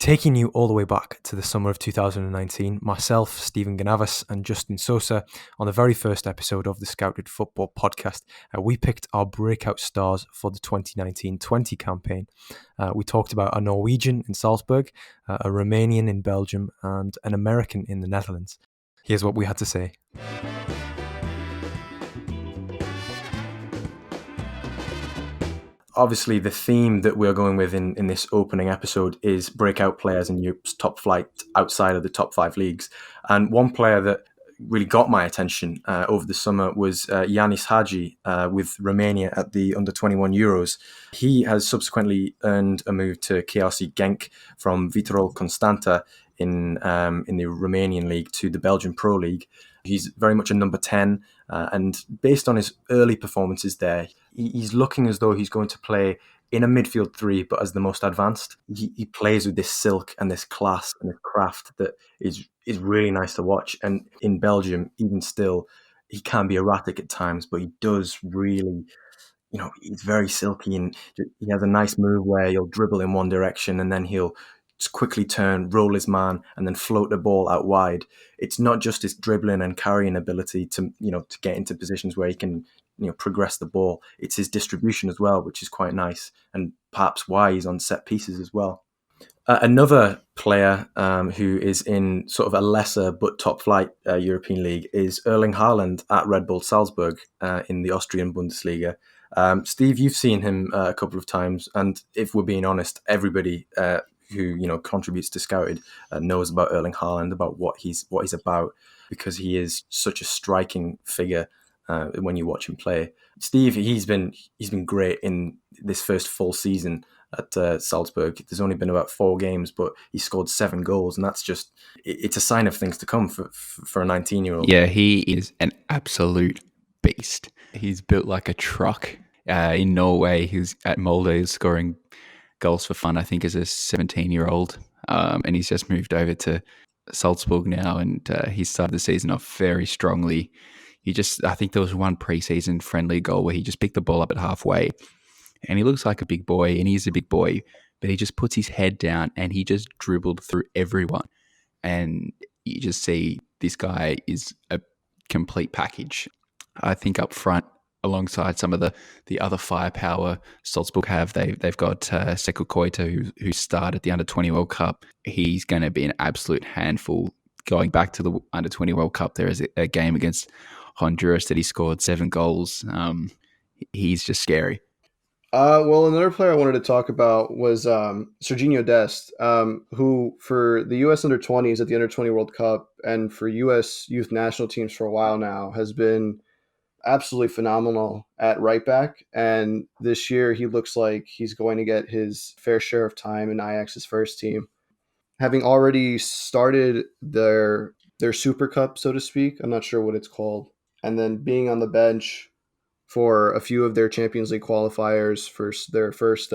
Taking you all the way back to the summer of 2019, myself, Stephen Ganavis, and Justin Sosa, on the very first episode of the Scouted Football podcast, we picked our breakout stars for the 2019-20 campaign. We talked about a Norwegian in Salzburg, a Romanian in Belgium, and an American in the Netherlands. Here's what we had to say. Obviously, the theme that we're going with in this opening episode is breakout players in Europe's top flight outside of the top 5 leagues. And one player that really got my attention over the summer was Rhian Lihadji with Romania at the Under-21 Euros. He has subsequently earned a move to KRC Genk from Viitorul Constanta in the Romanian league to the Belgian Pro League. He's very much a number 10, and based on his early performances there, he's looking as though he's going to play in a midfield 3, but as the most advanced. He plays with this silk and this class and this craft that is really nice to watch. And in Belgium, even still, he can be erratic at times, but he does really, he's very silky, and he has a nice move where he'll dribble in one direction and then he'll quickly turn, roll his man, and then float the ball out wide. It's not just his dribbling and carrying ability to get into positions where he can progress the ball. It's his distribution as well, which is quite nice, and perhaps why he's on set pieces as well. Another player who is in sort of a lesser but top flight European league is Erling Haaland at Red Bull Salzburg in the Austrian Bundesliga. Steve, you've seen him a couple of times, and if we're being honest, everybody who contributes to Scouted knows about Erling Haaland, about what he's about, because he is such a striking figure when you watch him play. Steve, he's been great in this first full season at Salzburg. There's only been about 4 games, but he scored 7 goals, and it's a sign of things to come for a 19-year-old. Yeah, he is an absolute beast. He's built like a truck. In Norway, he's at Molde scoring goals for fun, I think, as a 17-year-old. And he's just moved over to Salzburg now, and he started the season off very strongly. I think there was one preseason friendly goal where he just picked the ball up at halfway, and he looks like a big boy, and he's a big boy, but he just puts his head down and he just dribbled through everyone. And you just see this guy is a complete package. I think up front, alongside some of the other firepower Salzburg have, they've got Sekou Koita, who starred at the Under-20 World Cup. He's going to be an absolute handful. Going back to the Under-20 World Cup, there is a game against Honduras that he scored 7 goals. He's just scary. Well, another player I wanted to talk about was Serginho Dest, who for the U.S. Under-20s at the Under-20 World Cup and for U.S. youth national teams for a while now has been absolutely phenomenal at right back. And this year he looks like he's going to get his fair share of time in Ajax's first team. Having already started their Super Cup, so to speak, I'm not sure what it's called, and then being on the bench for a few of their Champions League qualifiers for their first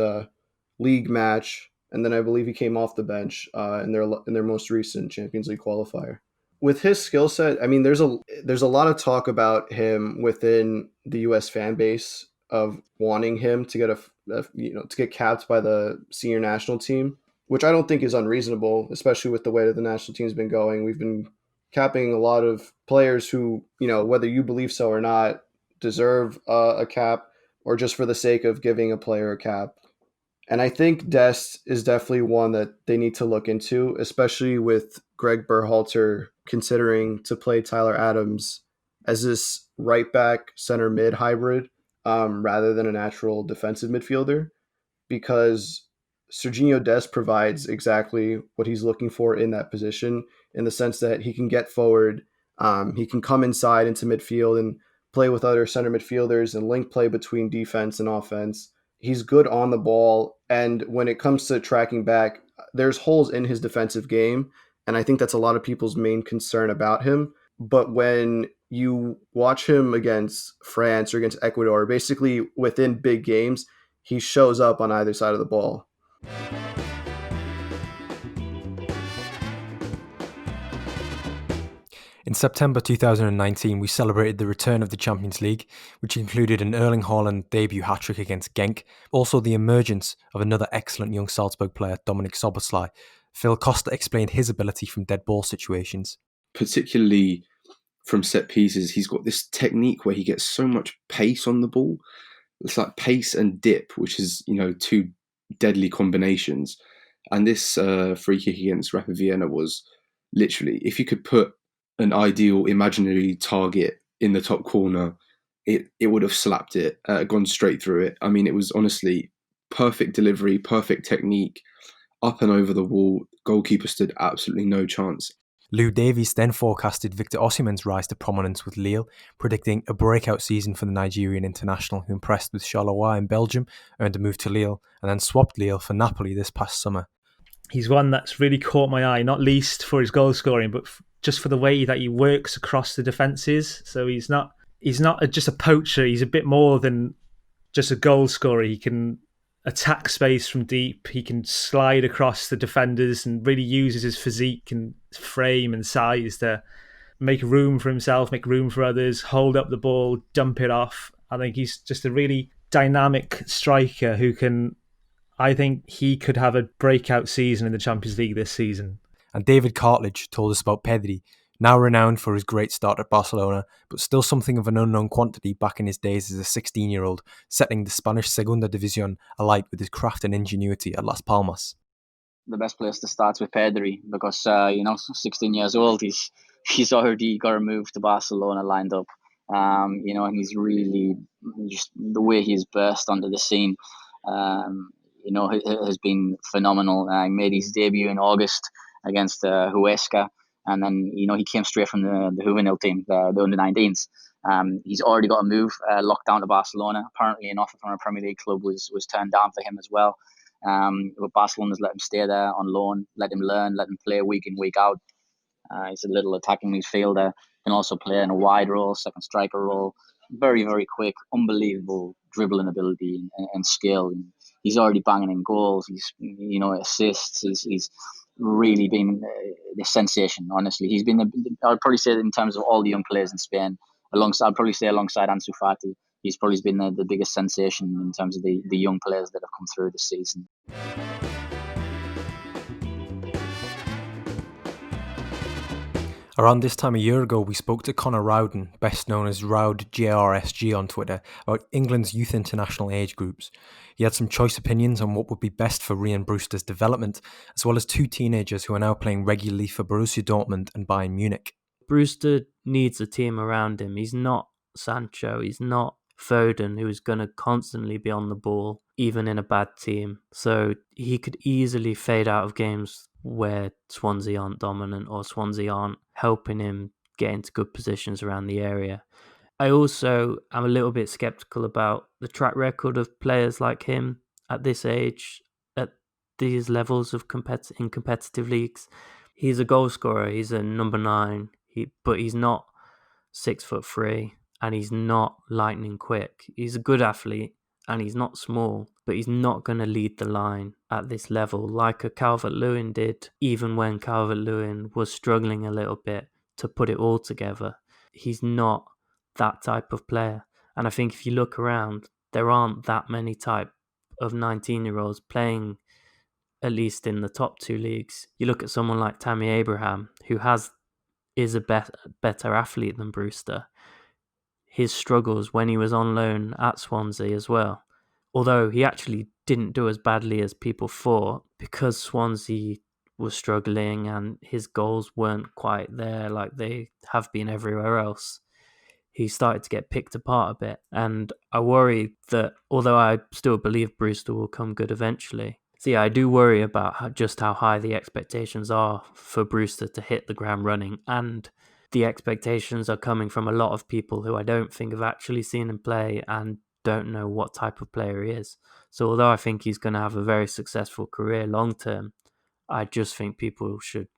league match, and then I believe he came off the bench in their most recent Champions League qualifier. With his skill set, I mean, there's a lot of talk about him within the U.S. fan base of wanting him to get to get capped by the senior national team, which I don't think is unreasonable, especially with the way that the national team's been going. We've been capping a lot of players who, whether you believe so or not, deserve a cap, or just for the sake of giving a player a cap. And I think Dest is definitely one that they need to look into, especially with Greg Berhalter considering to play Tyler Adams as this right back center mid hybrid rather than a natural defensive midfielder, because Serginho Dest provides exactly what he's looking for in that position, in the sense that he can get forward, he can come inside into midfield and play with other center midfielders and link play between defense and offense. He's good on the ball, and when it comes to tracking back, there's holes in his defensive game, and I think that's a lot of people's main concern about him. But when you watch him against France or against Ecuador, basically within big games, he shows up on either side of the ball. In September 2019, we celebrated the return of the Champions League, which included an Erling Haaland debut hat-trick against Genk, also the emergence of another excellent young Salzburg player, Dominik Szoboszlai, Phil Costa explained his ability from dead ball situations. Particularly from set pieces, he's got this technique where he gets so much pace on the ball. It's like pace and dip, which is, two deadly combinations. And this free kick against Rapid Vienna was literally, if you could put an ideal imaginary target in the top corner, it would have slapped it, gone straight through it. I mean, it was honestly perfect delivery, perfect technique, up and over the wall. Goalkeeper stood absolutely no chance. Lou Davies then forecasted Victor Osimhen's rise to prominence with Lille, predicting a breakout season for the Nigerian international, who impressed with Charleroi in Belgium, earned a move to Lille, and then swapped Lille for Napoli this past summer. He's one that's really caught my eye, not least for his goal scoring, but just for the way that he works across the defences. So he's not just a poacher. He's a bit more than just a goal scorer. He can attack space from deep. He can slide across the defenders and really uses his physique and frame and size to make room for himself, make room for others, hold up the ball, dump it off. I think he's just a really dynamic striker who can... I think he could have a breakout season in the Champions League this season. And David Cartledge told us about Pedri, now renowned for his great start at Barcelona, but still something of an unknown quantity back in his days as a 16-year-old, setting the Spanish Segunda División alight with his craft and ingenuity at Las Palmas. The best place to start with Pedri, because 16 years old, he's already got a move to Barcelona lined up. And he's really just the way he's burst onto the scene. Has been phenomenal. He made his debut in August against Huesca, and then he came straight from the juvenile team, the under-19s. He's already got a move locked down to Barcelona. Apparently, an offer from a Premier League club was turned down for him as well. But Barcelona's let him stay there on loan, let him learn, let him play week in, week out. He's a little attacking midfielder. Can also play in a wide role, second striker role. Very, very quick, unbelievable dribbling ability and skill. And he's already banging in goals. He's, assists. He's really been the sensation. Honestly, he's been. I'd probably say in terms of all the young players in Spain, alongside Ansu Fati, he's probably been the biggest sensation in terms of the young players that have come through this season. Around this time a year ago, we spoke to Connor Rowden, best known as Rowd JRSG on Twitter, about England's youth international age groups. He had some choice opinions on what would be best for Rhian Brewster's development, as well as two teenagers who are now playing regularly for Borussia Dortmund and Bayern Munich. Brewster needs a team around him. He's not Sancho, he's not Foden, who is going to constantly be on the ball, even in a bad team. So he could easily fade out of games where Swansea aren't dominant or Swansea aren't helping him get into good positions around the area. I also am a little bit sceptical about the track record of players like him at this age, at these levels of in competitive leagues. He's a goal scorer, he's a number 9, but he's not 6'3", and he's not lightning quick. He's a good athlete, and he's not small, but he's not going to lead the line at this level like a Calvert-Lewin did, even when Calvert-Lewin was struggling a little bit to put it all together. He's not that type of player. And I think if you look around, there aren't that many type of 19-year-olds playing, at least in the top 2 leagues. You look at someone like Tammy Abraham, who is a better athlete than Brewster. His struggles when he was on loan at Swansea as well. Although he actually didn't do as badly as people thought, because Swansea was struggling and his goals weren't quite there like they have been everywhere else. He started to get picked apart a bit. And I worry that, although I still believe Brewster will come good eventually, I do worry about just how high the expectations are for Brewster to hit the ground running. And the expectations are coming from a lot of people who I don't think have actually seen him play and don't know what type of player he is. So although I think he's going to have a very successful career long term, I just think people should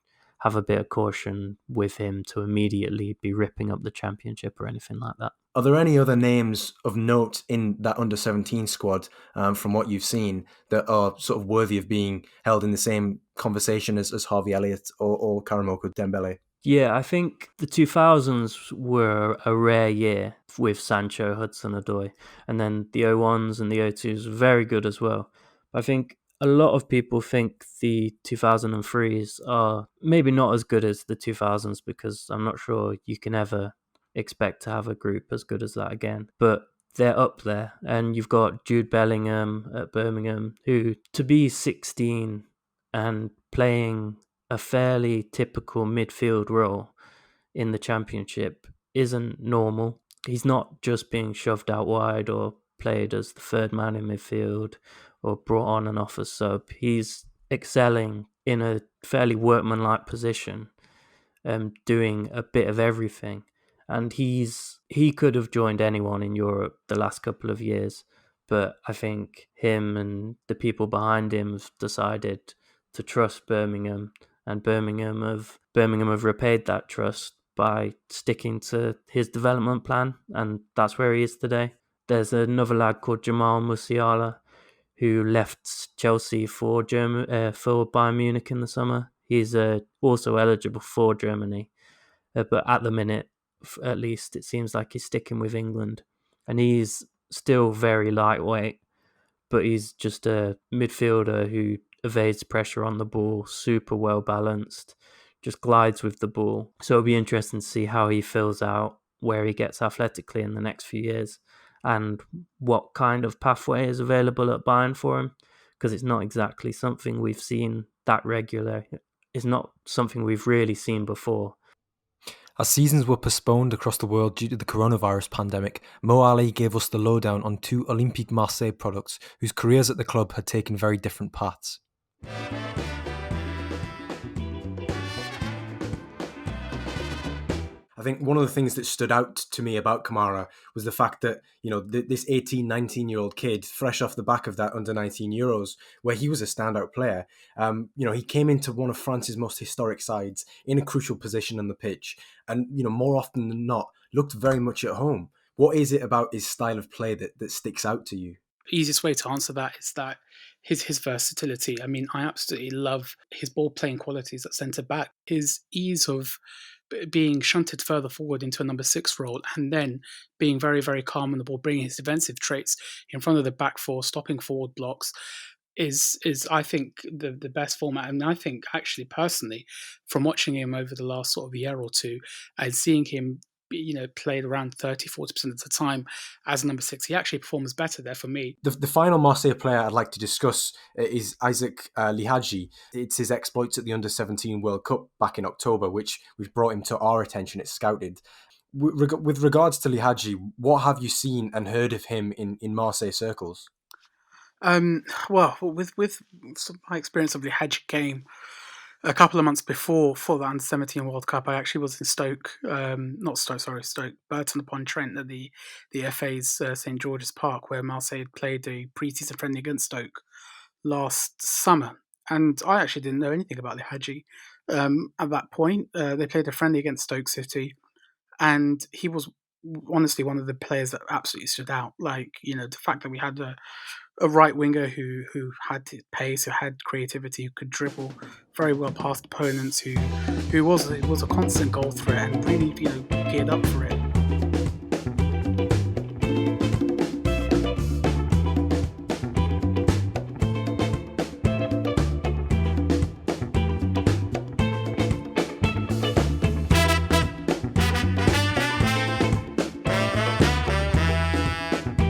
have a bit of caution with him to immediately be ripping up the championship or anything like that. Are there any other names of note in that under-17 squad from what you've seen that are sort of worthy of being held in the same conversation as Harvey Elliott or Karamoko Dembele? Yeah, I think the 2000s were a rare year with Sancho, Hudson-Odoi, and then the 01s and the 02s were very good as well. I think a lot of people think the 2003s are maybe not as good as the 2000s, because I'm not sure you can ever expect to have a group as good as that again. But they're up there. And you've got Jude Bellingham at Birmingham, who, to be 16 and playing a fairly typical midfield role in the Championship, isn't normal. He's not just being shoved out wide or played as the third man in midfield or brought on and off as sub. He's excelling in a fairly workmanlike position, doing a bit of everything. And he could have joined anyone in Europe the last couple of years, but I think him and the people behind him have decided to trust Birmingham, and Birmingham have repaid that trust by sticking to his development plan, and that's where he is today. There's another lad called Jamal Musiala who left Chelsea for Bayern Munich in the summer. He's also eligible for Germany, but at the minute, at least, it seems like he's sticking with England, and he's still very lightweight, but he's just a midfielder who evades pressure on the ball, super well balanced, just glides with the ball. So it'll be interesting to see how he fills out, where he gets athletically in the next few years, and what kind of pathway is available at Bayern for him, because it's not exactly something we've seen that regular. It's not something we've really seen before. As seasons were postponed across the world due to the coronavirus pandemic, Mo Ali gave us the lowdown on two Olympique Marseille products whose careers at the club had taken very different paths. I think one of the things that stood out to me about Kamara was the fact that, this 18, 19-year-old kid, fresh off the back of that under-19 Euros, where he was a standout player, he came into one of France's most historic sides in a crucial position on the pitch and, more often than not, looked very much at home. What is it about his style of play that sticks out to you? Easiest way to answer that is that his versatility. I mean, I absolutely love his ball playing qualities at centre back. His ease of being shunted further forward into a number 6 role and then being very, very calm on the ball, bringing his defensive traits in front of the back four, stopping forward blocks is I think the best format. And I think actually personally, from watching him over the last sort of year or two and seeing him played around 30-40% of the time as number 6, he actually performs better there for me. The final Marseille player I'd like to discuss is Isaac Lihadji. It's his exploits at the Under-17 World Cup back in October, which brought him to our attention at Scouted. With regards to Lihadji, what have you seen and heard of him in Marseille circles? Well, with my experience of Lihadji game, a couple of months before the Under-17 World Cup, I actually was in Stoke, Burton-upon-Trent at the FA's St George's Park, where Marseille had played a pre-season friendly against Stoke last summer. And I actually didn't know anything about Lihadji at that point. They played a friendly against Stoke City, and he was honestly one of the players that absolutely stood out. Like, the fact that we had a right winger who had pace, who had creativity, who could dribble very well past opponents, who was a constant goal threat and really geared up for it.